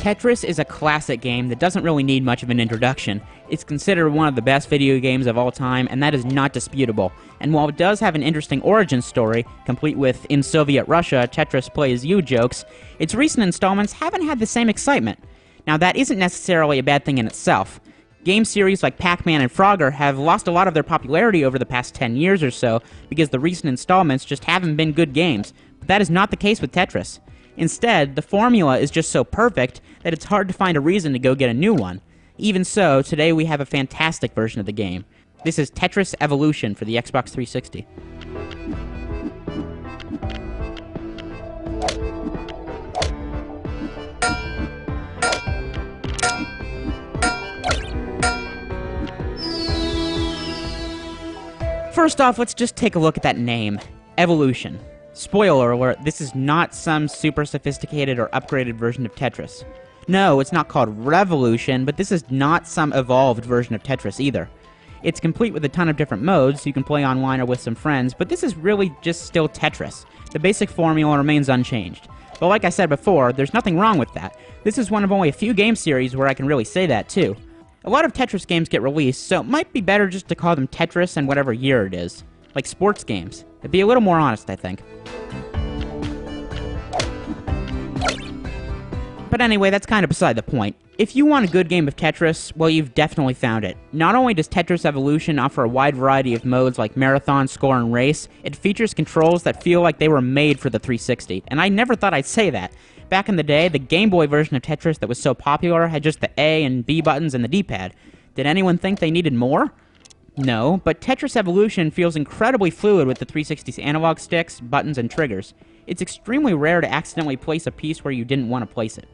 Tetris is a classic game that doesn't really need much of an introduction. It's considered one of the best video games of all time, and that is not disputable. And while it does have an interesting origin story, complete with "in Soviet Russia, Tetris plays you" jokes, its recent installments haven't had the same excitement. Now, that isn't necessarily a bad thing in itself. Game series like Pac-Man and Frogger have lost a lot of their popularity over the past 10 years or so because the recent installments just haven't been good games, but that is not the case with Tetris. Instead, the formula is just so perfect that it's hard to find a reason to go get a new one. Even so, today we have a fantastic version of the game. This is Tetris Evolution for the Xbox 360. First off, let's just take a look at that name, Evolution. Spoiler alert, this is not some super sophisticated or upgraded version of Tetris. No, it's not called Revolution, but this is not some evolved version of Tetris either. It's complete with a ton of different modes, so you can play online or with some friends, but this is really just still Tetris. The basic formula remains unchanged. But like I said before, there's nothing wrong with that. This is one of only a few game series where I can really say that too. A lot of Tetris games get released, so it might be better just to call them Tetris in whatever year it is. Like sports games. It'd be a little more honest, I think. But anyway, that's kind of beside the point. If you want a good game of Tetris, well, you've definitely found it. Not only does Tetris Evolution offer a wide variety of modes like Marathon, Score, and Race, it features controls that feel like they were made for the 360. And I never thought I'd say that. Back in the day, the Game Boy version of Tetris that was so popular had just the A and B buttons and the D-pad. Did anyone think they needed more? No, but Tetris Evolution feels incredibly fluid with the 360's analog sticks, buttons, and triggers. It's extremely rare to accidentally place a piece where you didn't want to place it.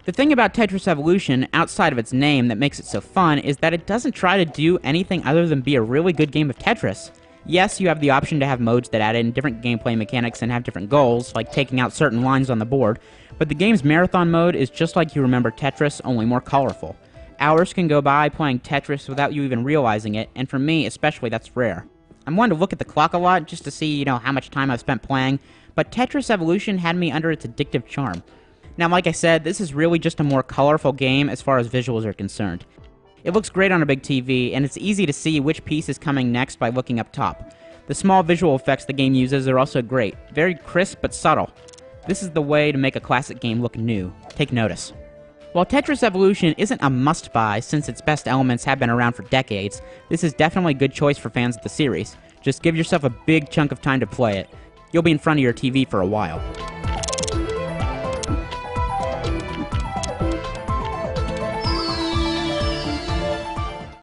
The thing about Tetris Evolution, outside of its name that makes it so fun, is that it doesn't try to do anything other than be a really good game of Tetris. Yes, you have the option to have modes that add in different gameplay mechanics and have different goals, like taking out certain lines on the board, but the game's Marathon mode is just like you remember Tetris, only more colorful. Hours can go by playing Tetris without you even realizing it, and for me especially, that's rare. I'm one to look at the clock a lot just to see, how much time I've spent playing, but Tetris Evolution had me under its addictive charm. Now, like I said, this is really just a more colorful game as far as visuals are concerned. It looks great on a big TV, and it's easy to see which piece is coming next by looking up top. The small visual effects the game uses are also great, very crisp but subtle. This is the way to make a classic game look new. Take notice. While Tetris Evolution isn't a must-buy since its best elements have been around for decades, this is definitely a good choice for fans of the series. Just give yourself a big chunk of time to play it. You'll be in front of your TV for a while.